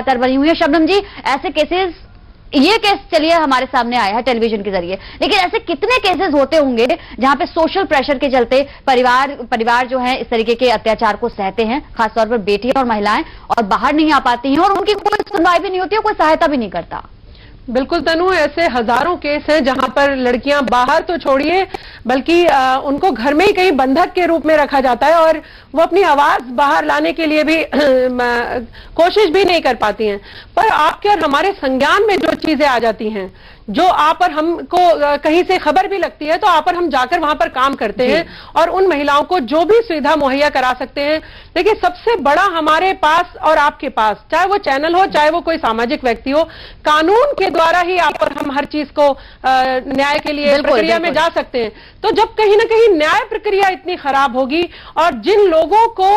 लगातार बनी हुई है। शबनम जी, ऐसे केसेस, ये केस चलिए हमारे सामने आया है टेलीविजन के जरिए, लेकिन ऐसे कितने केसेस होते होंगे जहां पे सोशल प्रेशर के चलते परिवार जो है इस तरीके के अत्याचार को सहते हैं, खासतौर पर बेटियां और महिलाएं, और बाहर नहीं आ पाती हैं और उनकी कोई सुनवाई भी नहीं होती है, कोई सहायता भी नहीं करता। बिल्कुल तनु, ऐसे हजारों केस हैं जहां पर लड़कियां बाहर तो छोड़िए बल्कि उनको घर में ही कहीं बंधक के रूप में रखा जाता है और वो अपनी आवाज बाहर लाने के लिए भी कोशिश भी नहीं कर पाती हैं। पर आपके और हमारे संज्ञान में जो चीजें आ जाती हैं, जो आप पर हमको कहीं से खबर भी लगती है, तो आप पर हम जाकर वहां पर काम करते हैं और उन महिलाओं को जो भी सुविधा मुहैया करा सकते हैं। देखिए, सबसे बड़ा हमारे पास और आपके पास, चाहे वो चैनल हो चाहे वो कोई सामाजिक व्यक्ति हो, कानून के द्वारा ही आप पर हम हर चीज को न्याय के लिए प्रक्रिया में जा सकते हैं। तो जब कहीं ना कहीं न्याय प्रक्रिया इतनी खराब होगी और जिन लोगों को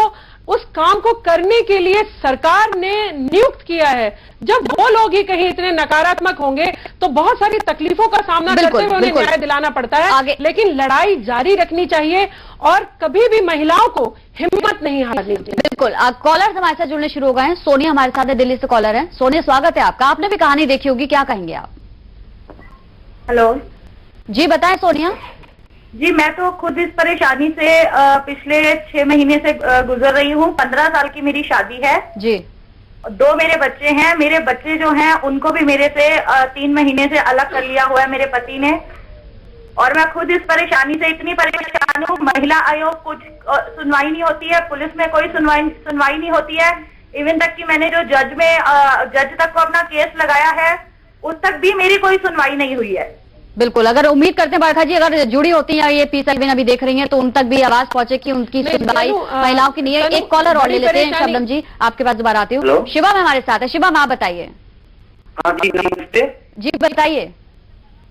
उस काम को करने के लिए सरकार ने नियुक्त किया है, जब वो लोग ही कहीं इतने नकारात्मक होंगे तो बहुत सारी तकलीफों का सामना करते हुए उन्हें न्याय दिलाना पड़ता है। लेकिन लड़ाई जारी रखनी चाहिए और कभी भी महिलाओं को हिम्मत नहीं हारनी चाहिए। बिल्कुल। कॉलर हमारे साथ जुड़ने शुरू हो गए हैं। सोनिया हमारे साथ है, दिल्ली से कॉलर है। सोनिया, स्वागत है आपका। आपने भी कहानी देखी होगी, क्या कहेंगे आप? हेलो जी, बताएं सोनिया। जी, मैं तो खुद इस परेशानी से पिछले 6 महीने से गुजर रही हूँ। 15 साल की मेरी शादी है जी। 2 मेरे बच्चे हैं। मेरे बच्चे जो हैं उनको भी मेरे से 3 महीने से अलग कर लिया हुआ है मेरे पति ने, और मैं खुद इस परेशानी से इतनी परेशान हूँ। महिला आयोग कुछ सुनवाई नहीं होती है, पुलिस में कोई सुनवाई नहीं होती है। इवन तक कि मैंने जो जज तक को अपना केस लगाया है, उस तक भी मेरी कोई सुनवाई नहीं हुई है। बिल्कुल। अगर उम्मीद करते हैं बरखा जी, अगर जुड़ी होती हैं ये पीस एलविन अभी देख रही हैं, तो उन तक भी आवाज पहुंचे कि उनकी सुनवाई महिलाओं की नहीं है। एक कॉलर और ले लेते हैं। शबनम जी, आपके पास दोबारा आती हूँ। शिवम हमारे साथ है। शिवम, आप बताइए। हाँ जी, नमस्ते जी, बताइए।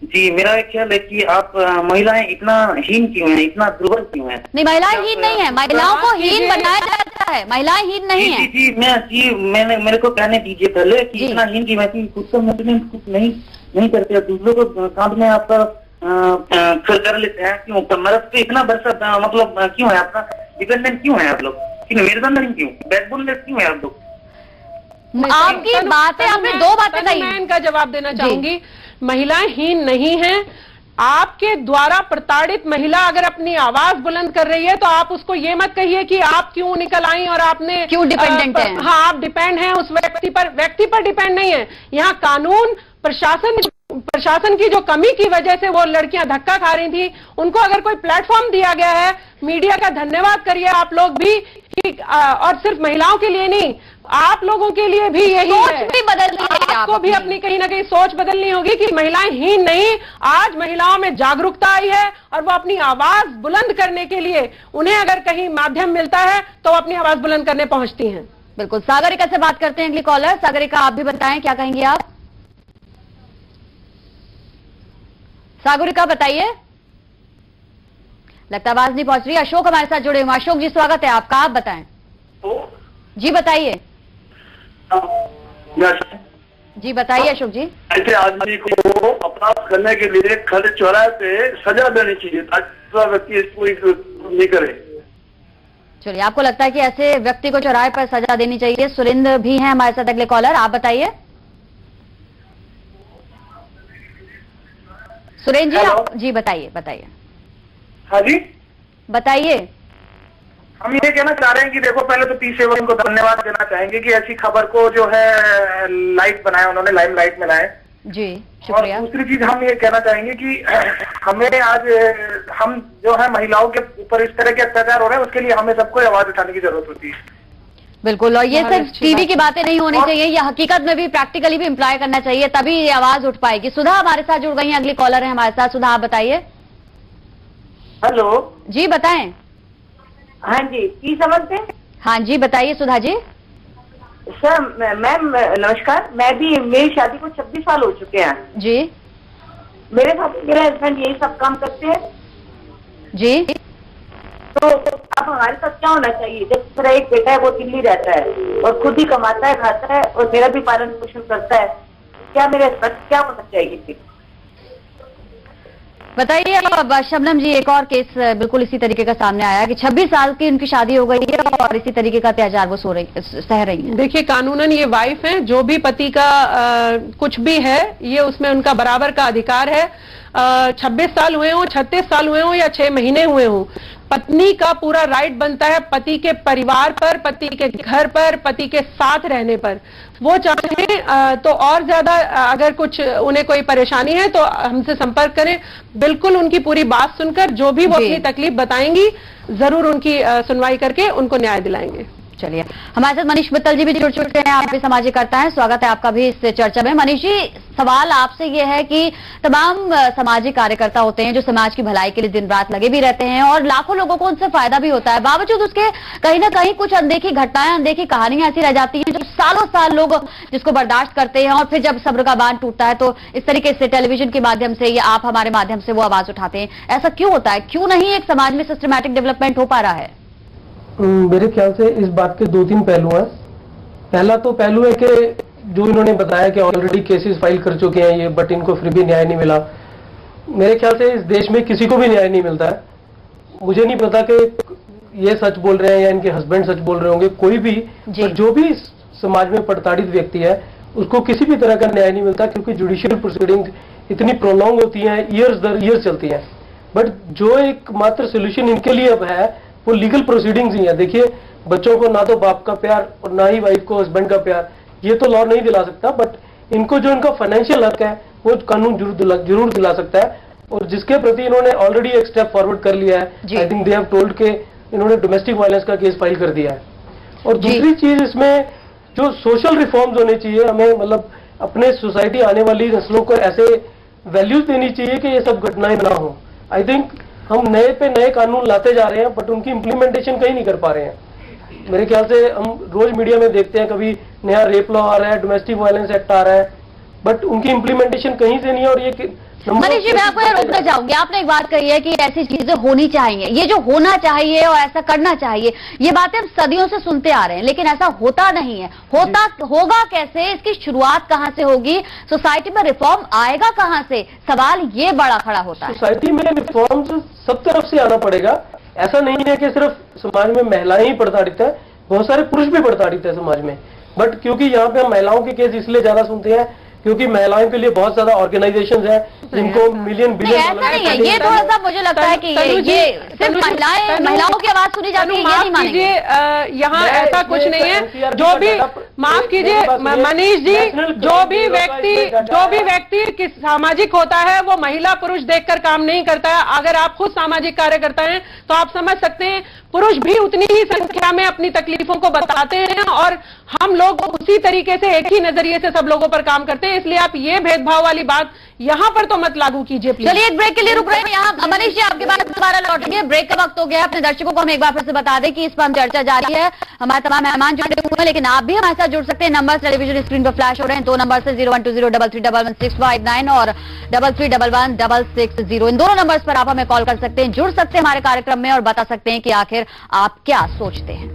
जी, मेरा एक ख्याल है कि आप महिलाएं इतना हीन क्यों हैं, इतना दुर्बल क्यों हैं? नहीं, महिलाएं हीन नहीं है, महिलाओं को हीन बनाया जाता है, महिलाएं हीन नहीं है। मैंने मेरे को कहने दीजिए पहले कि इतना हीन की, मैं खुद तो कुछ नहीं करते, दूसरों को साथ में आपका कर लेते हैं। क्यों मर्द पे इतना बरसा, मतलब क्यों है आपका डिपेंडेंट, क्यों है आप लोग, मेरुदंड क्यों, बैकबोनलेस क्यों है आप लोग? आपकी बातें, आपने 2 बातें कही, मैं इनका जवाब देना चाहूंगी। महिलाएं हीन नहीं हैं। आपके द्वारा प्रताड़ित महिला अगर अपनी आवाज बुलंद कर रही है तो आप उसको ये मत कहिए कि आप क्यों निकल आई और आपने क्यों डिपेंडेंट है। हाँ, आप डिपेंड हैं उस व्यक्ति पर डिपेंड नहीं है। यहाँ कानून प्रशासन की जो कमी की वजह से वो लड़कियां धक्का खा रही थी, उनको अगर कोई प्लेटफॉर्म दिया गया है, मीडिया का धन्यवाद करिए आप लोग भी और सिर्फ महिलाओं के लिए नहीं, आप लोगों के लिए भी यही है। भी बदलनी है, आपको भी अपनी कहीं ना कहीं सोच बदलनी होगी कि महिलाएं हीन नहीं। आज महिलाओं में जागरूकता आई है और वो अपनी आवाज बुलंद करने के लिए उन्हें अगर कहीं माध्यम मिलता है तो वो अपनी आवाज बुलंद करने पहुंचती हैं। बिल्कुल। सागरिका से बात करते हैं अगली कॉलर। सागरिका, आप भी बताएं, क्या कहेंगे आप? सागरिका बताइए। लगता आवाज नहीं पहुंच रही। अशोक हमारे साथ जुड़े हुए। अशोक जी, स्वागत है आपका, आप बताएं। जी बताइए। जी बताइए अशोक जी। ऐसे आदमी को अपराध करने के लिए खड़े चौराहे पे सजा देनी चाहिए ताकि दूसरा व्यक्ति इसको नहीं करे। चलिए, आपको लगता है कि ऐसे व्यक्ति को चौराहे पर सजा देनी चाहिए। सुरेंद्र भी हैं हमारे साथ अगले कॉलर, आप बताइए। सुरेंद्र जी, आप जी बताइए। हाँ जी बताइए। हम ये कहना चाह रहे हैं कि देखो, पहले तो P7 को धन्यवाद देना चाहेंगे कि ऐसी खबर को जो है लाइट बनाया, उन्होंने लाइमलाइट में लाए। जी शुक्रिया। और दूसरी चीज हम ये कहना चाहेंगे कि हमें आज हम जो है महिलाओं के ऊपर इस तरह के अत्याचार हो रहे हैं, उसके लिए हमें सबको आवाज उठाने की जरूरत होती है। बिल्कुल। और ये सिर्फ टीवी की बातें नहीं होनी चाहिए, ये हकीकत में भी प्रैक्टिकली भी इम्प्लॉय करना चाहिए, तभी ये आवाज उठ पाएगी। सुधा हमारे साथ जुड़ गई हैं, अगली कॉलर है हमारे साथ। सुधा, आप बताइए। हेलो जी बताएं। हाँ जी, की समझते हैं? हाँ जी बताइए सुधा जी। सर मैम नमस्कार। मेरी शादी को 26 साल हो चुके हैं जी। मेरे हस्बैंड यही सब काम करते हैं जी। तो अब हमारे साथ क्या होना चाहिए? जब मेरा एक बेटा है, वो दिल्ली रहता है और खुद ही कमाता है, खाता है और मेरा भी पालन पोषण करता है, क्या मेरे हस्बैंड क्या होना चाहिए? बताइए अब शबनम जी, एक और केस बिल्कुल इसी तरीके का सामने आया कि 26 साल की उनकी शादी हो गई है और इसी तरीके का अत्याचार वो सह रही है। देखिए, कानूनन ये वाइफ है, जो भी पति का कुछ भी है ये उसमें उनका बराबर का अधिकार है। 26 साल हुए हों, 36 साल हुए हों या 6 महीने हुए हों, पत्नी का पूरा राइट बनता है पति के परिवार पर, पति के घर पर, पति के साथ रहने पर। वो चाहें तो और ज्यादा अगर कुछ उन्हें कोई परेशानी है तो हमसे संपर्क करें। बिल्कुल उनकी पूरी बात सुनकर जो भी वो अपनी तकलीफ बताएंगी जरूर उनकी सुनवाई करके उनको न्याय दिलाएंगे। चलिए, हमारे साथ मनीष मित्तल जी भी जुड़ चुके हैं, आप भी सामाजिककर्ता हैं, स्वागत है आपका भी इस चर्चा में। मनीष जी, सवाल आपसे ये है कि तमाम सामाजिक कार्यकर्ता होते हैं जो समाज की भलाई के लिए दिन रात लगे भी रहते हैं और लाखों लोगों को उनसे फायदा भी होता है, बावजूद उसके कहीं ना कहीं कुछ अनदेखी घटनाएं, अनदेखी कहानियां ऐसी रह जाती हैं जो सालों साल लोग जिसको बर्दाश्त करते हैं और फिर जब सब्र का बांध टूटता है तो इस तरीके से टेलीविजन के माध्यम से या आप हमारे माध्यम से वो आवाज उठाते हैं। ऐसा क्यों होता है? क्यों नहीं एक समाज में सिस्टमैटिक डेवलपमेंट हो पा रहा है? मेरे ख्याल से इस बात के 2-3 पहलू हैं। पहला तो पहलू है कि जो इन्होंने बताया कि ऑलरेडी केसेस फाइल कर चुके हैं ये, बट इनको फिर भी न्याय नहीं मिला। मेरे ख्याल से इस देश में किसी को भी न्याय नहीं मिलता है। मुझे नहीं पता कि ये सच बोल रहे हैं या इनके हस्बैंड सच बोल रहे होंगे, कोई भी, पर जो भी समाज में प्रताड़ित व्यक्ति है उसको किसी भी तरह का न्याय नहीं मिलता, क्योंकि जुडिशियल प्रोसीडिंग इतनी प्रोलॉन्ग होती हैं, ईयर्स दर ईयर्स चलती हैं। बट जो एकमात्र सोल्यूशन इनके लिए अब है वो लीगल प्रोसीडिंग्स ही है। देखिए, बच्चों को ना तो बाप का प्यार और ना ही वाइफ को हस्बैंड का प्यार, ये तो लॉ नहीं दिला सकता, बट इनको जो इनका फाइनेंशियल हक है वो कानून जरूर दिला सकता है। और जिसके प्रति इन्होंने ऑलरेडी एक स्टेप फॉरवर्ड कर लिया है, I think they have told के इन्होंने डोमेस्टिक वायलेंस का केस फाइल कर दिया है। और दूसरी चीज, इसमें जो सोशल रिफॉर्म्स होने चाहिए, हमें मतलब अपने सोसाइटी आने वाली नस्लों को ऐसे वैल्यूज देनी चाहिए कि ये सब घटनाएं ना हो। आई थिंक हम नए पे नए कानून लाते जा रहे हैं बट उनकी इम्प्लीमेंटेशन कहीं नहीं कर पा रहे हैं। मेरे ख्याल से हम रोज मीडिया में देखते हैं, कभी नया रेप लॉ आ रहा है, डोमेस्टिक वायलेंस एक्ट आ रहा है, बट उनकी इम्प्लीमेंटेशन कहीं से नहीं है। और ये मनीष जी, मैं आपको यहाँ रोकना चाहूंगी। आपने एक बात कही है कि ऐसी चीजें होनी चाहिए, ये जो होना चाहिए और ऐसा करना चाहिए, ये बातें हम सदियों से सुनते आ रहे हैं, लेकिन ऐसा होता नहीं है। होगा कैसे? इसकी शुरुआत कहाँ से होगी? सोसाइटी में रिफॉर्म आएगा कहाँ से? सवाल ये बड़ा खड़ा होता है। सोसाइटी में रिफॉर्म सब तरफ से आना पड़ेगा। ऐसा नहीं है कि सिर्फ समाज में महिलाएं ही प्रताड़ित है, बहुत सारे पुरुष भी प्रताड़ित है समाज में। बट क्योंकि यहाँ पे हम महिलाओं के केस इसलिए ज्यादा सुनते हैं क्योंकि महिलाओं के लिए बहुत ज्यादा ऑर्गेनाइजेशंस है जिनको मिलियन बिलियन ऐसा नहीं है। ये थोड़ा सा मुझे लगता है कि ये सिर्फ महिलाओं की आवाज सुनी जाती है, ये नहीं मानेंगे। यहाँ ऐसा कुछ नहीं है। जो भी, माफ कीजिए मनीष जी, जो भी व्यक्ति सामाजिक होता है वो महिला पुरुष देखकर काम नहीं करता है। अगर आप खुद सामाजिक कार्यकर्ता हैं तो आप समझ सकते हैं, पुरुष भी उतनी ही संख्या में अपनी तकलीफों को बताते हैं और हम लोग उसी तरीके से एक ही नजरिए से सब लोगों पर काम करते हैं। इसलिए आप ये भेदभाव वाली बात यहाँ पर तो मत लागू कीजिए प्लीज। चलिए, एक ब्रेक के लिए रुक रहे हैं यहाँ। मनीष जी, आपके पास दोबारा लौटेंगे। ब्रेक का वक्त हो गया। अपने दर्शकों को हम एक बार फिर से बता दें कि इस पर हम चर्चा जारी है। हमारे तमाम मेहमान जुड़े हुए हैं, लेकिन आप भी हमारे साथ जुड़ सकते हैं। नंबर टेलीविजन स्क्रीन पर फ्लैश हो रहे हैं। 2 नंबर से 012033111659 और 33116660। इन दोनों नंबर्स पर आप हमें कॉल कर सकते हैं, जुड़ सकते हैं हमारे कार्यक्रम में और बता सकते हैं कि आखिर आप क्या सोचते हैं।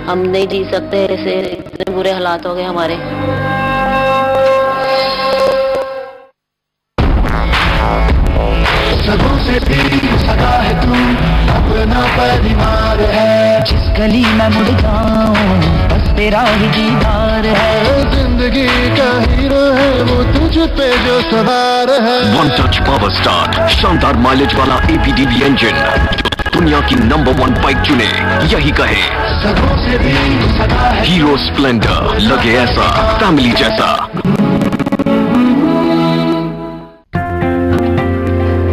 हम नहीं जी सकते ऐसे, इतने बुरे हालात हो गए हमारे। सगों से तेरी सगा है तू, अपना परिवार है। जिस गली में मुड़ जाऊं बस तेरा ही दीदार है। जिंदगी का हीरो है वो तुझ पे जो सवार है। वन टच पावर स्टार्ट, शानदार माइलेज वाला APDB इंजन, दुनिया की नंबर 1 बाइक चुने यही कहे। सगों से तेरी सगा है। हीरो स्प्लेंडर, लगे ऐसा फैमिली जैसा।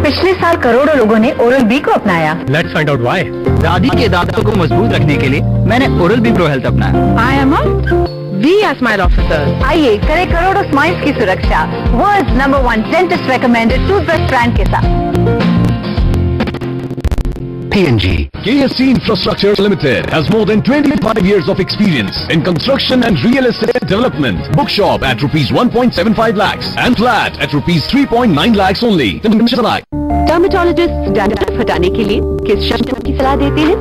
पिछले साल करोड़ों लोगों ने ओरल बी को अपनाया। Let's find out why. दादी के दांतों को मजबूत रखने के लिए मैंने ओरल बी प्रो हेल्थ अपनाया। I am we are smile officer. आइए करें करोड़ों स्माइल्स की सुरक्षा world's number 1 dentist recommended toothbrush brand के साथ। PNG KSC Infrastructure Limited has more than 25 years of experience in construction and real estate development. Bookshop at rupees 1.75 lakhs and flat at rupees 3.9 lakhs only. Dermatologist dandruff हटाने के लिए किस शब्द की सलाह देते हैं?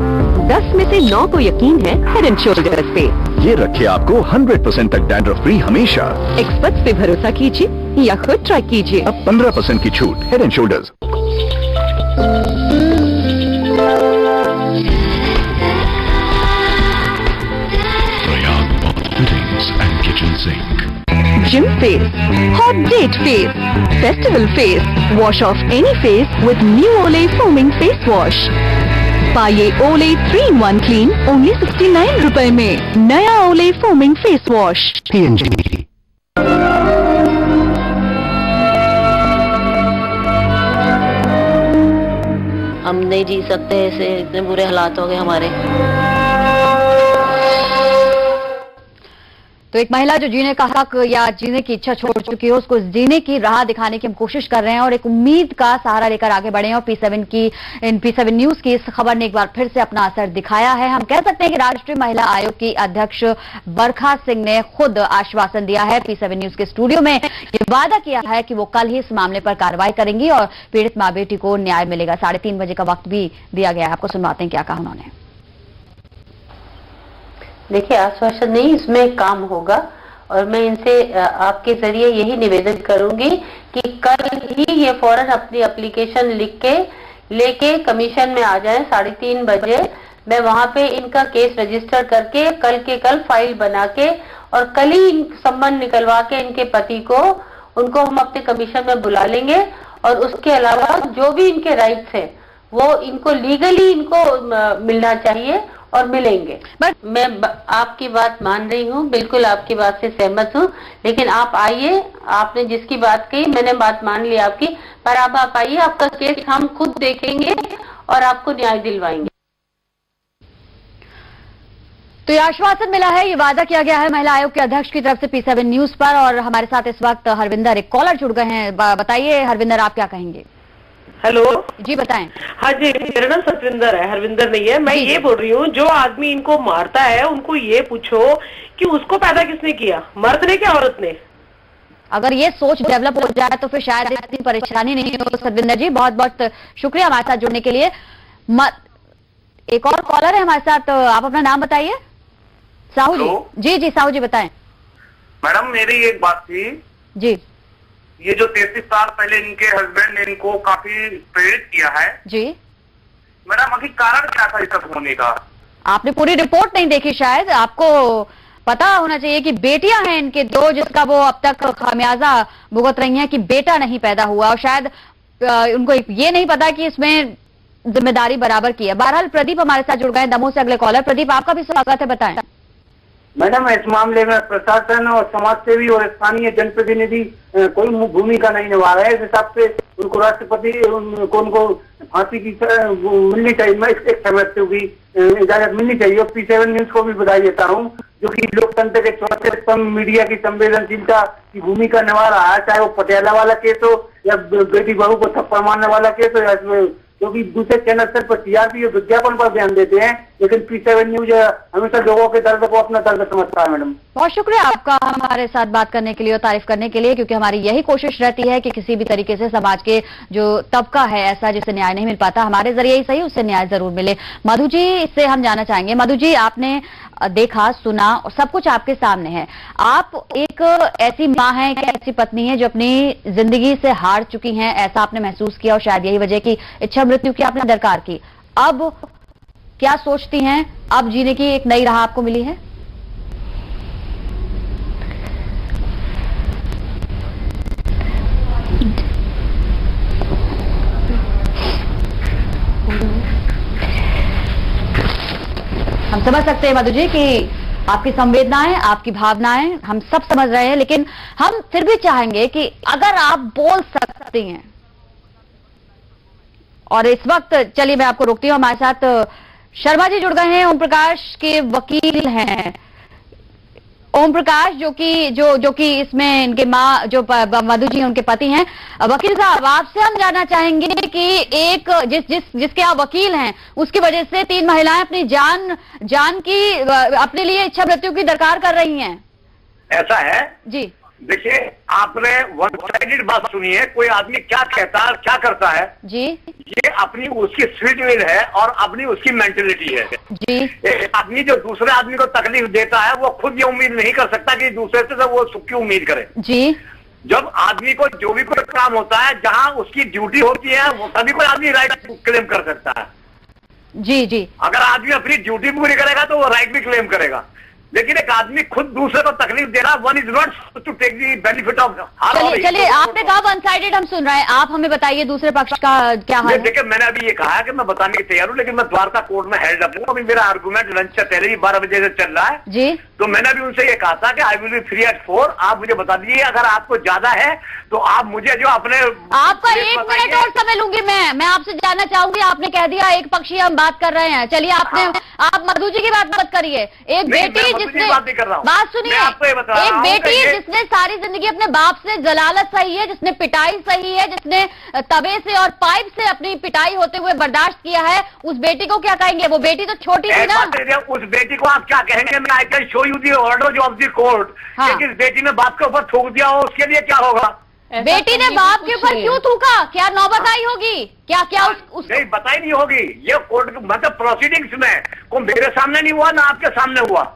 10 में से 9 को यकीन है हेड एंड शोल्डर्स पे। ये रखे आपको 100% तक डैंड्रफ फ्री हमेशा। एक्सपर्ट पे भरोसा कीजिए या खुद ट्राई कीजिए। अब 15% की छूट head and shoulders. Fittings and kitchen sink. Gym face, hot date face, festival face, wash off any face with new Olay foaming face wash. पाइए Olay 3-in-1 clean only 69 रुपए में। नया Olay foaming face wash। P&G। हम नहीं जी सकते ऐसे, इतने बुरे हालात हो गए हमारे। तो एक महिला जो जीने का हक या जीने की इच्छा छोड़ चुकी है, उसको जीने की राह दिखाने की हम कोशिश कर रहे हैं और एक उम्मीद का सहारा लेकर आगे बढ़े हैं। और P7 न्यूज की इस खबर ने एक बार फिर से अपना असर दिखाया है। हम कह सकते हैं कि राष्ट्रीय महिला आयोग की अध्यक्ष बरखा सिंह ने खुद आश्वासन दिया है, P7 न्यूज के स्टूडियो में ये वादा किया है कि वो कल ही इस मामले पर कार्रवाई करेंगी और पीड़ित मां बेटी को न्याय मिलेगा। 3:30 बजे का वक्त भी दिया गया है। आपको सुनवाते हैं क्या कहा उन्होंने। देखिए, आश्वासन नहीं, इसमें काम होगा और मैं इनसे आपके जरिए यही निवेदन करूंगी कि कल ही ये फौरन अपनी एप्लीकेशन लिख के लेके कमीशन में आ जाएं 3:30 बजे। मैं वहां पे इनका केस रजिस्टर करके कल के कल फाइल बना के और कल ही संबंध निकलवा के इनके पति को उनको हम अपने कमीशन में बुला लेंगे। और उसके अलावा जो भी इनके राइट्स हैं वो इनको लीगली इनको मिलना चाहिए और मिलेंगे। मैं आपकी बात मान रही हूँ, बिल्कुल आपकी बात से सहमत हूँ, लेकिन आप आइए, आपने जिसकी बात कही मैंने बात मान ली आपकी, पर अब आप आइए, आपका केस हम खुद देखेंगे और आपको न्याय दिलवाएंगे। तो ये आश्वासन मिला है, ये वादा किया गया है महिला आयोग के अध्यक्ष की तरफ से P7 न्यूज पर। और हमारे साथ इस वक्त हरविंदर, एक कॉलर जुड़ गए हैं। बताइए हरविंदर, आप क्या कहेंगे? हेलो जी बताएं। हाँ जी, मेरा नाम सतविंदर है, हरविंदर नहीं है। मैं ये बोल रही हूँ, जो आदमी इनको मारता है उनको ये पूछो कि उसको पैदा किसने किया, मर्द ने क्या औरत ने? अगर ये सोच डेवलप हो जाए तो फिर शायद इतनी परेशानी नहीं हो। सतविंदर जी, बहुत बहुत शुक्रिया हमारे साथ जुड़ने के लिए। एक और कॉलर है हमारे साथ, आप अपना नाम बताइए। साहू जी। जी साहू जी बताएं। मैडम, मेरी एक बात थी जी। ये जो 33 साल पहले इनके हस्बैंड ने इनको काफी प्रेरित किया है जी, मैडम, आखिर कारण क्या था इसका होने का? आपने पूरी रिपोर्ट नहीं देखी शायद। आपको पता होना चाहिए कि बेटियां हैं इनके 2, जिसका वो अब तक खामियाजा भुगत रही हैं कि बेटा नहीं पैदा हुआ। और शायद उनको ये नहीं पता कि इसमें जिम्मेदारी बराबर की है। बहरहाल प्रदीप हमारे साथ जुड़ गए दमोह से। अगले कॉलर प्रदीप, आपका भी स्वागत है, बताएं। मैडम, इस मामले में प्रशासन और समाज सेवी और स्थानीय जनप्रतिनिधि कोई भूमिका नहीं निभा रहे हैं। इस हिसाब से उनको राष्ट्रपति उनको फांसी की मिलनी चाहिए, मैं एक समझती की इजाजत मिलनी चाहिए। और P7 न्यूज को भी बधाई देता हूँ, जो कि लोकतंत्र के चौथे स्तंभ मीडिया की संवेदनशीलता की भूमिका निभा रहा है, चाहे वो पटियाला वाला केस हो या बेटी बहू को थप्पड़ मारने वाला केस हो, या क्योंकि दूसरे चैनल सर पर TRP और विज्ञापन पर ध्यान देते हैं, लेकिन P7 न्यूज हमेशा लोगों के दर्द को अपना दर्द समझता है। मैडम, बहुत शुक्रिया आपका हमारे साथ बात करने के लिए और तारीफ करने के लिए, क्योंकि हमारी यही कोशिश रहती है कि किसी भी तरीके से समाज के जो तबका है ऐसा जिसे न्याय नहीं मिल पाता, हमारे जरिए ही सही उससे न्याय जरूर मिले। मधु जी, इससे हम जानना चाहेंगे। मधु जी, आपने देखा, सुना और सब कुछ आपके सामने है। आप एक ऐसी माँ हैं, एक ऐसी पत्नी है जो अपनी जिंदगी से हार चुकी हैं, ऐसा आपने महसूस किया और शायद यही वजह की इच्छा मृत्यु की आपने दरकार की। अब क्या सोचती हैं? अब जीने की एक नई राह आपको मिली है? हम समझ सकते हैं मधु जी कि आपकी संवेदनाएं, आपकी भावनाएं हम सब समझ रहे हैं, लेकिन हम फिर भी चाहेंगे कि अगर आप बोल सकती हैं। और इस वक्त चलिए मैं आपको रोकती हूं, हमारे साथ शर्मा जी जुड़ गए हैं, ओम प्रकाश के वकील हैं। ओम प्रकाश जो कि इसमें इनके माँ जो मधु जी उनके पति हैं। वकील साहब, आपसे हम जानना चाहेंगे कि एक जिसके आप वकील हैं उसकी वजह से 3 महिलाएं अपनी जान की अपने लिए इच्छा मृत्यु की दरकार कर रही हैं। ऐसा है जी। देखिए, आपने वन साइडेड बात सुनी है, कोई आदमी क्या कहता है क्या करता है जी। ये अपनी उसकी स्वीट विल है और अपनी उसकी मेंटेलिटी है जी। एक आदमी जो दूसरे आदमी को तकलीफ देता है वो खुद ये उम्मीद नहीं कर सकता कि दूसरे से वो सुख की उम्मीद करे जी। जब आदमी को जो भी कोई काम होता है जहां उसकी ड्यूटी होती है वो तभी कोई आदमी राइट क्लेम कर सकता है। जी जी। अगर आदमी अपनी ड्यूटी पूरी करेगा तो वो राइट भी क्लेम करेगा, लेकिन एक आदमी खुद दूसरे को तकलीफ दे रहा, one is not to take the benefit of. चलिए आपने कहा वन साइडेड, हम सुन रहे हैं, आप हमें बताइए दूसरे पक्ष का क्या हाल है। देखिए मैंने अभी ये कहा है कि मैं बताने की तैयार हूँ, लेकिन मैं द्वारका कोर्ट में हेल्ड अप हूँ। अभी मेरा आर्गूमेंट लंच से पहले ही 12 बजे से चल रहा है जी। तो मैंने अभी उनसे ये कहा था कि I will be free at 4। आप मुझे बता दीजिए, अगर आपको ज्यादा है तो आप मुझे जो अपने आपका 1 मिनट और समय लूंगी मैं आपसे जानना चाहूंगी। आपने कह दिया एक पक्षी हम बात कर रहे हैं, चलिए आपने आप मधु जी की बात मत करिए। एक बेटी जिसने बात सुनिए, एक बेटी जिसने सारी जिंदगी अपने बाप से जलालत सही है, जिसने पिटाई सही है, जिसने तवे से और पाइप से अपनी पिटाई होते हुए बर्दाश्त किया है, उस बेटी को क्या कहेंगे? वो बेटी तो छोटी थी ना। उस बेटी को आप क्या कहेंगे? मैं I can show you the order of the court. इस बेटी ने बाप के ऊपर थूक दिया हो, उसके लिए क्या होगा? बेटी ने बाप के ऊपर क्यों थूका? क्या नौबत आई होगी? क्या क्या नहीं बताई नहीं होगी। ये कोर्ट मतलब प्रोसीडिंग्स में को मेरे सामने नहीं हुआ ना आपके सामने हुआ।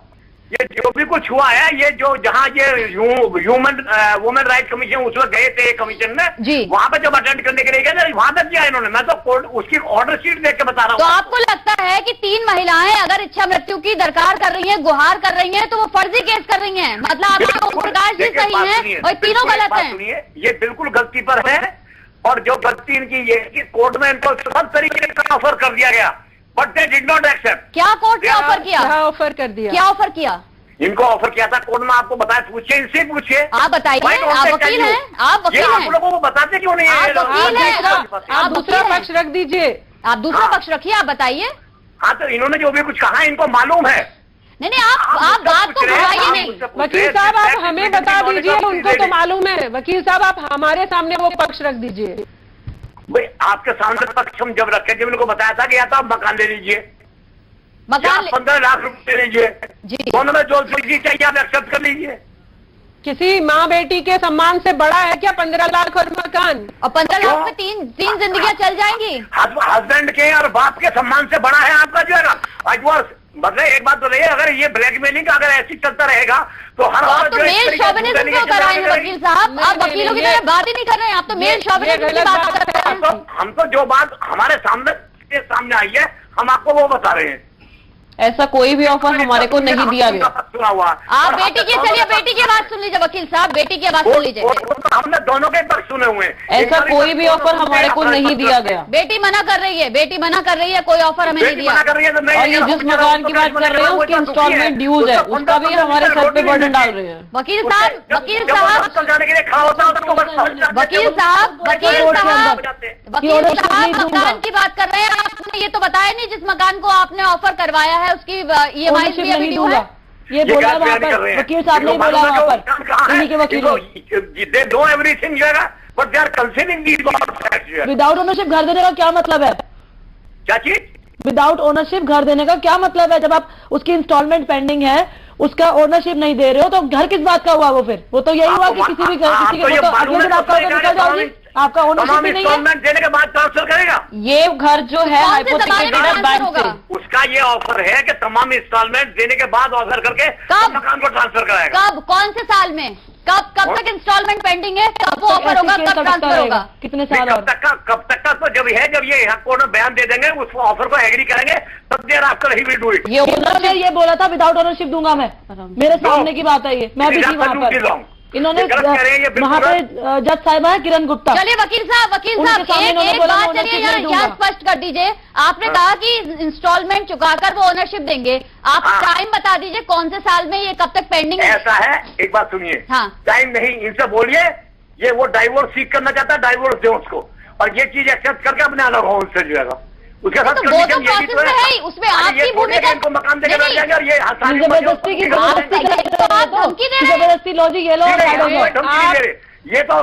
ये जो भी कुछ हुआ है, ये जो जहाँ ये वुमेन राइट कमीशन उस वक्त गए थे कमीशन में, वहाँ पे जब अटेंड करने के लिए गए वहाँ तक किया इन्होंने। मैं तो कोर्ट उसकी ऑर्डर शीट देख के बता रहा हूँ। तो आपको लगता है कि 3 महिलाएं अगर इच्छा मृत्यु की दरकार कर रही हैं, गुहार कर रही हैं, तो वो फर्जी केस कर रही हैं? मतलब आपका प्रकाश जी सही है और तीनों गलत हैं? सुनिए, ये बिल्कुल गलती पर है और जो गलती इनकी ये कि कोर्ट में इनको सब तरीके का ऑफर कर दिया गया, but they did not accept. क्या कोर्ट ने ऑफर किया? क्या ऑफर कर दिया? क्या ऑफर किया? इनको ऑफर किया था कोर्ट में, आपको बताया, पूछिए इनसे पूछिए। आप बताइए, आप वकील हैं, आप वकील हैं। आप लोगों को बताते क्यों नहीं है? आप वकील हैं, आप दूसरा पक्ष रख दीजिए। आप दूसरा पक्ष रखिए, आप बताइए। हाँ तो इन्होंने जो भी कुछ कहा इनको मालूम है। नहीं आप बात को घुराइए नहीं। वकील साहब आप हमें बता दीजिए, उनको तो मालूम है। वकील साहब आप हमारे सामने वो पक्ष रख दीजिए। भाई आपके सामने पक्ष हम जब रखे, जब इनको बताया था कि या तो आप मकान ले लीजिए, मकान 15 लाख रुपए ले लीजिए, दोनों में जो चाहिए आप एक्सेप्ट कर लीजिए। किसी माँ बेटी के सम्मान से बड़ा है क्या 15 लाख और मकान? और 15 लाख में तीन जिंदगियां चल जाएंगी। हस्बैंड के और बाप के सम्मान से बड़ा है आपका जो है ना। मतलब एक बात बताइए, अगर ये ब्लैकमेलिंग का अगर ऐसी चलता रहेगा तो हर आप तो मेल शोविनिज्म क्यों कर रहे हैं वकील साहब? आप वकीलों की तरह बात ही नहीं कर रहे हैं, आप तो मेल शोविनिज्म की बात कर रहे हैं। हम तो जो बात हमारे सामने आई है हम आपको वो बता रहे हैं। ऐसा कोई भी ऑफर हमारे को नहीं दिया गया। आप बेटी की, चलिए बेटी की आवाज सुन लीजिए वकील साहब, बेटी की आवाज सुन लीजिए। हमने दोनों के पक्ष सुने हुए हैं। ऐसा कोई भी ऑफर हमारे को नहीं दिया गया। बेटी मना कर रही है, बेटी मना कर रही है, कोई ऑफर हमें नहीं दिया। और ये जिस मकान की बात कर रहे हैं उसकी इंस्टॉलमेंट ड्यूज है, उसका भी हमारे सर पे बर्डन डाल रहे हैं। वकील साहब वकील साहब मकान की बात कर रहे हैं। आपने ये तो बताया नहीं जिस मकान को आपने ऑफर करवाया है उसकी EMI भी अभी ड्यू है। ये बोला वहाँ पर वकील साहब ने बोला वहाँ पर, इन्हीं के वकील विदाउट ओनरशिप घर देने का क्या मतलब है? क्या चीज? विदाउट ओनरशिप घर देने का क्या मतलब है? जब आप उसकी इंस्टॉलमेंट पेंडिंग है, उसका ओनरशिप नहीं दे रहे हो, तो घर किस बात का हुआ वो? फिर वो तो यही हुआ कि किसी के अगले दिन आपका निकल जाओगी, आपका ओनरशिप भी नहीं है। देने के बाद ट्रांसफर करेगा। ये घर जो है हाइपोथेकेटेड बैंक से, उसका ये ऑफर है कि तमाम इंस्टॉलमेंट देने के बाद ऑफर करके मकान को ट्रांसफर कराएगा। कब, कौन से साल में, कब तक इंस्टॉलमेंट पेंडिंग है, कब वो ऑफर होगा, कब ट्रांसफर होगा, कितने साल? कब तक का तो जब है, जब ये कोर्ट में बयान दे देंगे, उस ऑफर को एग्री करेंगे, तब there after he will do it. ये ओनर ने ये बोला था विदाउट ओनरशिप दूंगा मैं, मेरे सामने की बात है ये, मैं भी थी वहाँ पर। इन्होंने वहाँ पे जज साहिबा है किरण गुप्ता। चलिए वकील साहब एक बात चलिए यहाँ स्पष्ट कर दीजिए। आपने कहा कि इंस्टॉलमेंट चुकाकर वो ओनरशिप देंगे, आप टाइम बता दीजिए कौन से साल में, ये कब तक पेंडिंग है? ऐसा है, एक बात सुनिए। हाँ, टाइम नहीं, इनसे बोलिए ये वो डाइवोर्स सीख करना चाहता है, डाइवोर्स दे उसको, और ये चीज एक्सेप्ट करके अपने अलग हो उनसे जो है उसके साथ तो वो तो प्रोसेस में है, उसमें आपकी भूमिका इनको मकान देकर बैठ जाएंगे और ये जबरदस्ती की जबरदस्ती लॉजिक ये लोग ये तो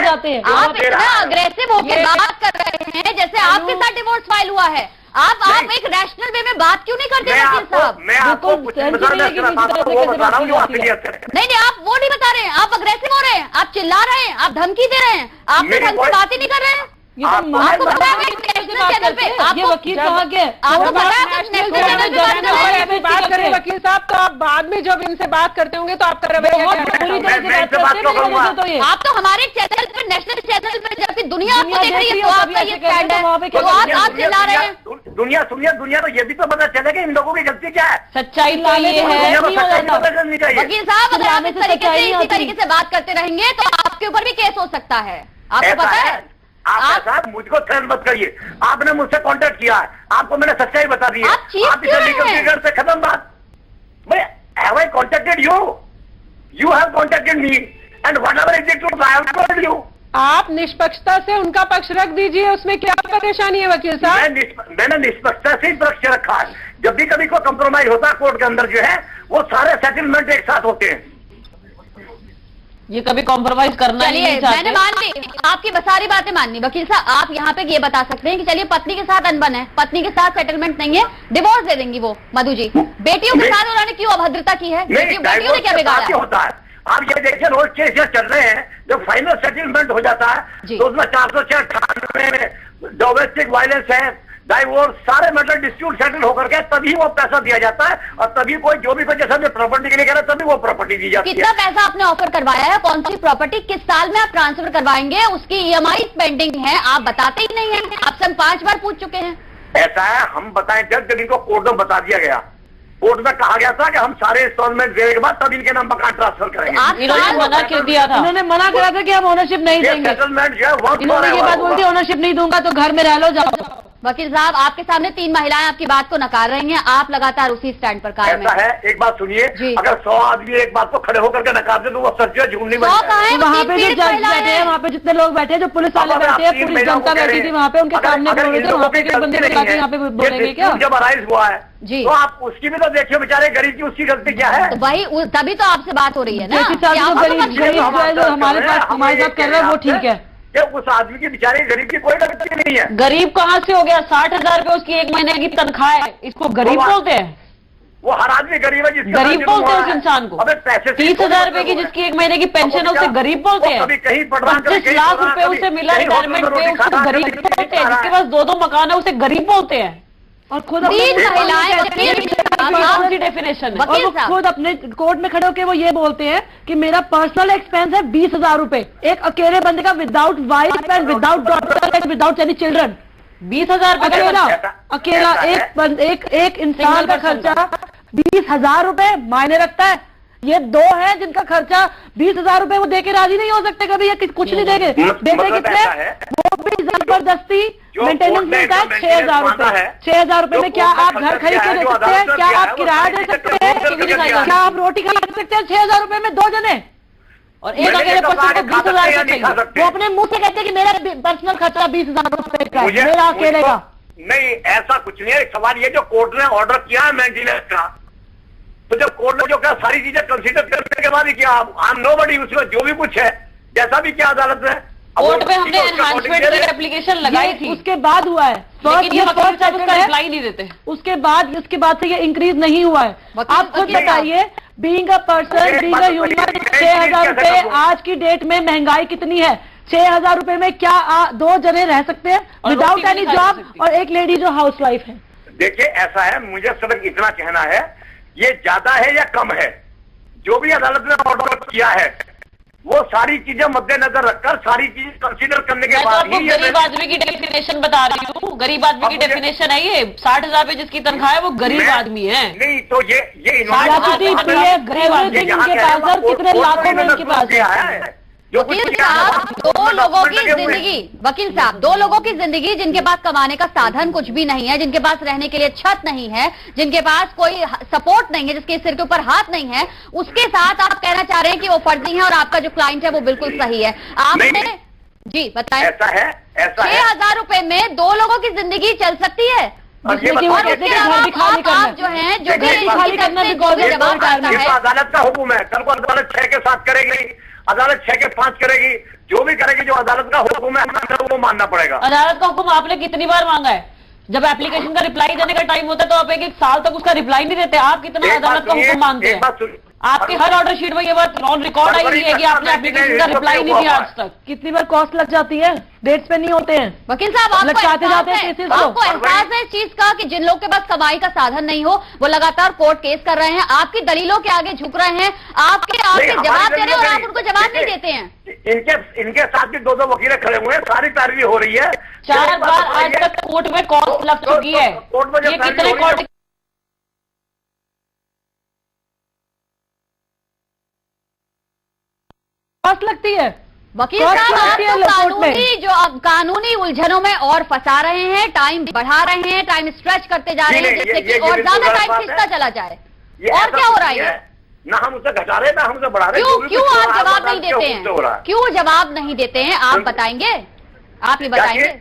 जाते हैं। आप इतना अग्रेसिव होकर बात कर रहे हैं जैसे आपके साथ डिवोर्स फाइल हुआ है। आप एक रैशनल वे में बात क्यों नहीं करते वकील साहब? नहीं आप वो नहीं बता रहे हैं, आप अग्रेसिव हो रहे हैं, आप चिल्ला रहे हैं, आप धमकी दे रहे हैं, आप ढंग से बात ही नहीं कर रहे हैं। ये तो आपको पता है नेशनल चैनल पे ये वकील कहाँ के आपको पता है नेशनल चैनल पे बात करें वकील साहब, तो आप बाद में जब इनसे बात करते होंगे तो आपका रवैया पूरी तरह से बात करते हैं। आप तो हमारे चैनल पे, नेशनल चैनल पे जबकि दुनिया आपको देख रही है तो आपका ये स्टैंड है, तो आप चिल्ला रहे हैं। दुनिया तो ये भी तो पता चलेगा इन लोगों की गलती क्या है। सच्चाई तो ये है वकील साहब, अगर आप इसी तरीके से बात करते रहेंगे तो आपके ऊपर भी केस हो सकता है, आपको पता है। आप साहब मुझको थ्रेट मत करिए, आपने मुझसे कांटेक्ट किया है, आपको मैंने सच्चाई बता दी है, आप इसे लीगल फिगर से खत्म बात। Have I contacted you? You have contacted me, and whatever is the truth, I have told you. आप निष्पक्षता से उनका पक्ष रख दीजिए, उसमें क्या परेशानी है वकील साहब? मैंने निष्पक्षता से ही पक्ष रखा है। जब भी कभी कोई कंप्रोमाइज होता है कोर्ट के अंदर जो है, वो सारे सेटलमेंट एक साथ होते हैं। ये कभी कॉम्प्रोमाइज करना नहीं चाहते। मैंने मान ली, आपकी सारी बातें मान ली। वकील साहब, आप यहाँ पे ये बता सकते हैं कि चलिए पत्नी के साथ अनबन है, पत्नी के साथ सेटलमेंट नहीं है, डिवोर्स दे देंगी वो मधु जी, बेटियों के साथ उन्होंने क्यों अभद्रता की है? बेटियों ने क्या बिगाड़ा? होता है, आप ये देखिए रोज केस चल रहे हैं, जब फाइनल सेटलमेंट हो जाता है तो उसमें 498 में डोमेस्टिक वायलेंस है, डाइवोर्स, सारे मतलब डिस्प्यूट सेटल होकर के तभी वो पैसा दिया जाता है, और तभी कोई जो भी जैसा प्रॉपर्टी के लिए कह रहा है तभी वो प्रॉपर्टी दी जाती है। कितना पैसा आपने ऑफर करवाया है? कौन सी प्रॉपर्टी किस साल में आप ट्रांसफर करवाएंगे? उसकी EMI पेंडिंग है, आप बताते ही नहीं है। आपसे हम 5 बार पूछ चुके हैं। ऐसा है, हम बताएं जब इनको कोर्ट में बता दिया गया, कोर्ट में कहा गया था कि हम सारे इंस्टॉलमेंट देने के बाद तब इनके नाम मकान ट्रांसफर करेंगे। इन्होंने मना क्यों दिया था? इन्होंने मना करा था कि हम ओनरशिप नहीं देंगे। सेटलमेंट जो है इन्होंने ये बात बोल दी, ओनरशिप नहीं दूंगा तो घर में रह लो, जाओ। वकील साहब, आपके सामने 3 महिलाएं आपकी बात को नकार रही हैं, आप लगातार उसी स्टैंड पर कायम हैं। ऐसा है, एक बात सुनिए, अगर 100 आदमी एक बात को खड़े होकर के नकार दे तो वो सच है, झूठ नहीं बन जाए। वहाँ पे जो जज बैठे हैं, वहाँ पे जितने लोग बैठे हैं, जो पुलिस वाले बैठे हैं, पुलिस जनता बैठी थी वहाँ पे, उनके सामने बोल रहे थे, वहाँ पे किस बंदे ने यहाँ पे बोलेंगे क्या? जब अराइज हुआ है जी, तो आप उसकी भी तो देखिए, बेचारे गरीब की उसकी गलती क्या है? तो वही तभी तो आपसे बात हो रही है ना। गरीब जो हमारे साथ कर रहा है वो ठीक है, उस आदमी की बेचारे गरीब की कोई गलती नहीं है। गरीब कहाँ से हो गया? 60,000 रुपए उसकी 1 महीने की तनख्वाह है, इसको गरीब बोलते हैं? वो हर आदमी गरीब है, गरीब बोलते हैं उस इंसान को। अबे पैसे 30,000 रुपए की जिसकी 1 महीने की पेंशन है उसे गरीब बोलते हैं? 25 लाख रुपए उसे मिला रिटायरमेंट पे, उसको गरीब बोलते हैं? जिसके पास 2-2 मकान है उसे गरीब बोलते हैं? और खुद डेफिनेशन है, और वो खुद अपने कोर्ट में खड़े होकर वो ये बोलते हैं कि मेरा पर्सनल एक्सपेंस है 20,000 रुपए, एक अकेले बंदे का without wife and without daughter without any children. 20,000 अकेला एक इंसान का खर्चा 20,000 रुपए मायने रखता है। ये 2 हैं जिनका खर्चा 20,000 रुपए वो देके राजी नहीं हो सकते कभी, ये कुछ नहीं देंगे। देते कितने? वो भी जबरदस्ती मेंटेनेंस मिलता है 6,000 रुपए। 6,000 रुपए में क्या आप घर खरीद के दे सकते हैं? क्या आप किराया दे सकते हैं? क्या आप रोटी खा सकते हैं 6,000 रुपए में 2 जने? और एक अकेले पर्सन को 20,000 चाहिए। वो अपने मुंह से कहते हैं कि मेरा पर्सनल खर्चा 20,000 रुपए का, मेरा अकेले का। नहीं, ऐसा कुछ नहीं है। सवाल ये जो कोर्ट ने ऑर्डर किया है मेंटेनेंस का, तो जब कोर्ट ने जो कहा सारी चीजें कंसीडर करने के बाद ही किया, आई एम नोबडी, उसमें जो भी कुछ है जैसा भी क्या अदालत में कोर्ट में हमने एनहांसमेंट की एप्लीकेशन लगाई थी, उसके बाद हुआ है, लेकिन ये वकील साहब उसका रिप्लाई नहीं देते। उसके बाद से ये इंक्रीज नहीं हुआ है। आप खुद बताइए, being a person, being a human, 6,000 रुपए आज की डेट में महंगाई कितनी है? 6,000 रुपए में क्या 2 जने रह सकते हैं विदाउट एनी जॉब, और एक लेडी जो हाउस वाइफ है? देखिए ऐसा है, मुझे सिर्फ इतना कहना है, ये ज्यादा है या कम है, जो भी अदालत ने ऑर्डर किया है वो सारी चीजें मद्देनजर रखकर सारी चीजें कंसीडर करने के बाद ही। गरीब आदमी की डेफिनेशन बता रही हूँ, गरीब आदमी की डेफिनेशन है ये। 60,000 पे जिसकी तनख्वाह है वो गरीब आदमी है। नहीं तो ये गरीब आदमी इनके पास कितने लाखों में इनके पास है। वकील साहब, 2 लोगों की जिंदगी, वकील साहब 2 लोगों की जिंदगी, जिनके पास कमाने का साधन कुछ भी नहीं है, जिनके पास रहने के लिए छत नहीं है, जिनके पास कोई सपोर्ट नहीं है, जिसके सिर के ऊपर हाथ नहीं है, उसके साथ आप कहना चाह रहे हैं कि वो फर्जी है और आपका जो क्लाइंट है वो बिल्कुल सही है। आपने जी बताएं। ऐसा है, 6,000 रुपए में 2 लोगों की जिंदगी चल सकती है? आप जो है जो घर खाली करना भी अदालत का हुक्म है, कल को अदालत 6 के 7 करेगी, अदालत 6 के 5 करेगी, जो भी करेगी, जो अदालत का हुक्म है वो मानना पड़ेगा। अदालत का हुक्म आपने कितनी बार मांगा है? जब एप्लीकेशन का रिप्लाई देने का टाइम होता है तो आप 1-1 साल तक उसका रिप्लाई नहीं देते। आप कितना अदालत का हुक्म मानते हैं? आपके हर ऑर्डर शीट में ये बात ऑन रिकॉर्ड आई हुई है कि आपने एप्लीकेशन का रिप्लाई नहीं दिया आज तक। कितनी बार कॉस्ट लग जाती है, डेट्स पे नहीं होते हैं। वकील साहब, आपको लटकाते जाते हैं एहसास केसेस है, को। आपको एहसास है इस चीज का कि जिन लोग के पास कमाई का साधन नहीं हो वो लगातार कोर्ट केस कर रहे हैं, आपकी दलीलों के आगे झुक रहे हैं, आपके जवाब दे रहे हैं और आप उनको जवाब नहीं देते हैं। इनके साथ भी 2 वकील खड़े हुए हैं, सारी पैरवी हो रही है। 4 बार आज तक कोर्ट में कॉस्ट लग चुकी है। कोर्ट में ये कितने कोर्ट कॉस्ट लगती है? वकील साहब, आप तो कानूनी उलझनों में और फंसा रहे हैं, टाइम बढ़ा रहे हैं, टाइम स्ट्रेच करते जा रहे हैं जिससे कि और ज्यादा टाइम खींचता चला जाए। और क्या हो रहा है? ना हम उसे घटा रहे, ना हम उसे बढ़ा रहे। क्यों आप जवाब नहीं देते हैं? क्यों जवाब नहीं देते हैं? आप बताएंगे, आप ये बताएंगे,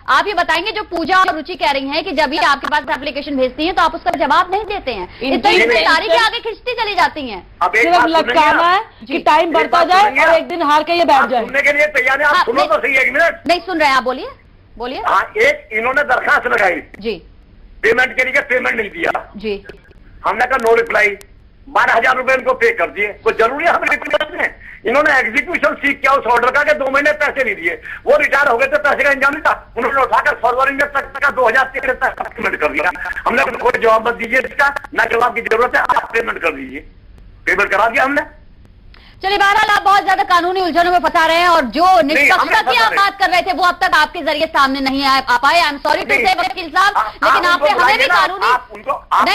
आप ये बताएंगे जो पूजा और रुचि कह रही हैं कि जब ये आपके पास एप्लीकेशन भेजती हैं तो आप उसका जवाब नहीं देते हैं। इस तरीके से तारीखें आगे खिंचती चली जाती हैं। सिर्फ लटकाना है कि टाइम बढ़ता जाए और एक दिन हार के ये बैठ जाए। सुनने के लिए तैयार है? आप सुनो तो सही, 1 मिनट। नहीं सुन रहे हैं आप, बोलिए बोलिए। हाँ, एक इन्होंने दरखास्त लगाई जी, पेमेंट के लिए, पेमेंट नहीं दिया जी। हमने कहा नो रिप्लाई, 12,000 रुपए इनको पे कर दिए। कोई जरूरी है हमें रिप्लाई में? इन्होंने एग्जीक्यूशन सीख किया उस ऑर्डर का कि 2 महीने पैसे नहीं दिए। वो रिटायर हो गए थे, पैसे का इंतजाम नहीं था, उन्होंने उठाकर फरवरी में तक 2013 तक पेमेंट कर दिया। हमने कोई जवाब मत दीजिए इसका, ना जवाब की जरूरत है, आप पेमेंट कर दीजिए। पेमेंट करा दिया हमने। चलिए, बहरहाल आप बहुत ज्यादा कानूनी उलझनों में फंसा रहे हैं और जो निष्पक्षता की आप बात कर रहे थे वो अब तक आपके जरिए सामने नहीं आ पाए। आई एम सॉरी टू से वकील साहब, लेकिन आपने हमें भी कानूनी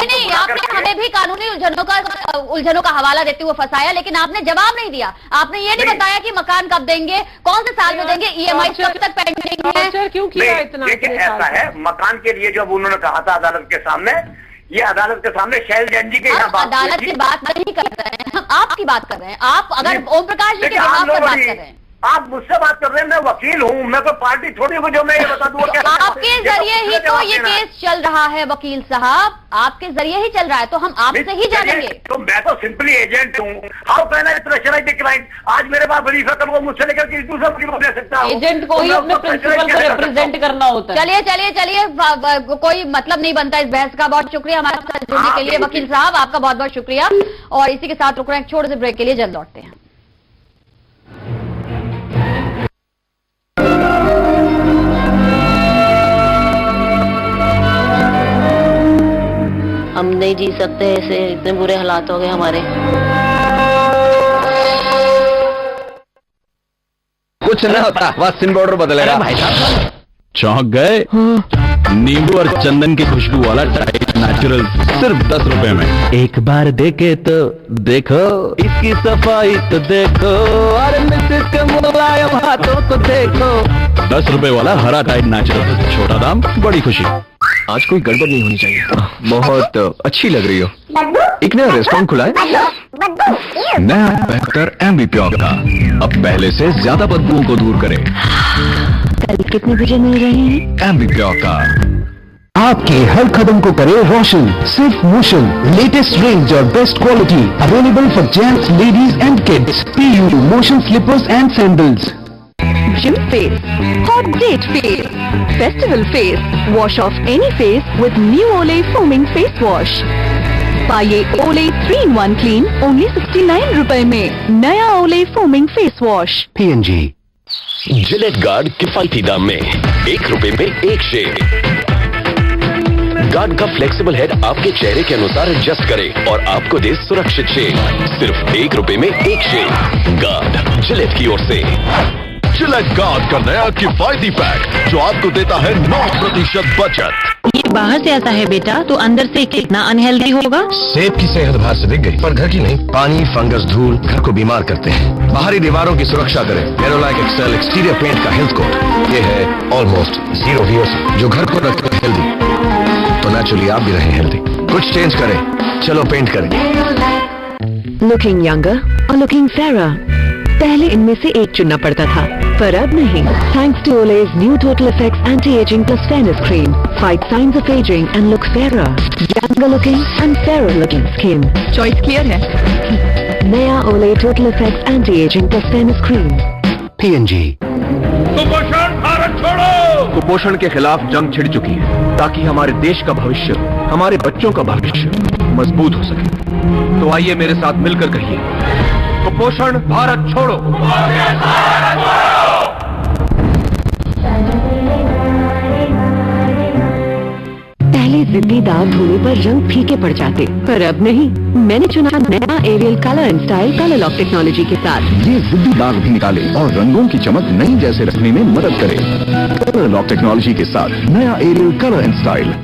नहीं आपने हमें भी कानूनी उलझनों का हवाला देते हुए फंसाया, लेकिन आपने जवाब नहीं दिया। आपने ये नहीं बताया कि मकान कब देंगे, कौन से साल में देंगे, EMI कब तक पेंडिंग है। क्यों किया इतना? ऐसा है, मकान के लिए जब उन्होंने कहा था अदालत के सामने, ये अदालत के सामने शैल जैन जी के यहाँ बात अदालत की बात नहीं कर रहे हैं, हम आपकी बात कर रहे हैं। आप अगर ओम प्रकाश जी के बिहाफ पर बात कर रहे हैं, आप मुझसे बात कर रहे हैं। मैं वकील हूँ, मैं कोई पार्टी थोड़ी हूँ जो मैं ये बता दूँ। आपके जरिए ही तो ये केस चल रहा है वकील साहब, आपके जरिए ही चल रहा है, तो हम आपसे ही जानेंगे। तो मैं तो सिंपली एजेंट हूँ। How can I pressurise the client? आज मेरे पास बड़ी फैक्टर वो मुझसे लेकर किसी दूसरे वकील को दे सकता हूँ। एजेंट को ही अपने प्रिंसिपल को रिप्रेजेंट करना होता है। चलिए, कोई मतलब नहीं बनता इस बहस का। बहुत शुक्रिया हमारे साथ जुड़ने के लिए वकील साहब, आपका बहुत बहुत शुक्रिया। और इसी के साथ रुक रहे हैं छोटे से ब्रेक के लिए, जल्द लौटते हैं। हम नहीं जी सकते ऐसे, इतने बुरे हालात हो गए हमारे। कुछ नहीं होता, बस सिम बॉर्डर बदलेगा। भाई साहब चौंक गए? नींबू और चंदन की खुशबू वाला टाइड नेचुरल सिर्फ 10 रुपए में। एक बार देखे तो देखो, इसकी सफाई तो देखो, और मिसेस के मुलायम हाथों को देखो। 10 रुपए वाला हरा टाइड नेचुरल, छोटा दाम बड़ी खुशी। आज कोई गड़बड़ नहीं होनी चाहिए। बहुत अच्छी लग रही हो। एक नया रेस्टोरेंट खुला है, नया बेहतर एम्बिप्योर का, अब पहले से ज्यादा बदबुओं को दूर करे। कल कितने बजे मिल रहे हैं? एम्बिप्योर का आपके हर कदम को करे रोशन, सिर्फ मोशन। लेटेस्ट रेंज और best quality available for gents, ladies and kids. PU Motion slippers and sandals. Gym face, hot date face, festival face, wash off any face with new Olay foaming face wash. पाइए Olay 3-in-1 clean only 69 रुपए में। नया Olay foaming face wash। PNG Gillette guard किफायती दाम में, 1 रुपए में 1 शेव। Guard का फ्लेक्सिबल हेड आपके चेहरे के अनुसार एडजस्ट करे और आपको दे सुरक्षित शेव। सिर्फ 1 रुपए में 1 शेव। गार्ड जिलेट की ओर से। जिलेट गार्ड का नया किफायती पैक जो आपको देता है 9% बचत। ये बाहर से ऐसा है बेटा, तो अंदर से कितना अनहेल्दी होगा। सेब की सेहत बाहर से दिख गई, पर घर की नहीं। पानी, फंगस, धूल घर को बीमार करते हैं। बाहरी दीवारों की सुरक्षा करें एरोलाइक एक्सेल एक्सटीरियर पेंट का हेल्थ कोट। ये है ऑलमोस्ट 0 VOC जो घर को रखते हैं हेल्दी, तो नेचुरली आप भी रहें हेल्दी। कुछ चेंज करें, चलो पेंट करें। लुकिंग यंगर और लुकिंग फेयर, पहले इनमें से एक चुनना पड़ता था, पर अब नहीं। Thanks to Olay's new Total Effects Anti-Aging Plus Fairness Cream, fight signs of aging and look fairer, younger looking and fairer looking skin. Choice clear है। नया Olay Total Effects Anti-Aging Plus Fairness Cream। PNG। कुपोषण भारत छोड़ो। कुपोषण के खिलाफ जंग छिड़ चुकी है, ताकि हमारे देश का भविष्य, हमारे बच्चों का भविष्य मजबूत हो सके। तो आइए मेरे साथ मिलकर कहिए, कुपोषण भारत छोड़ो। पहले जिद्दी दाग धोने पर रंग फीके पड़ जाते, पर अब नहीं। मैंने चुना नया Ariel colour and style colour lock technology के साथ। ये जिद्दी दाग भी निकाले और रंगों की चमक नई जैसे रखने में मदद करे। कलर लॉक टेक्नोलॉजी के साथ नया एरियल कलर एंड स्टाइल।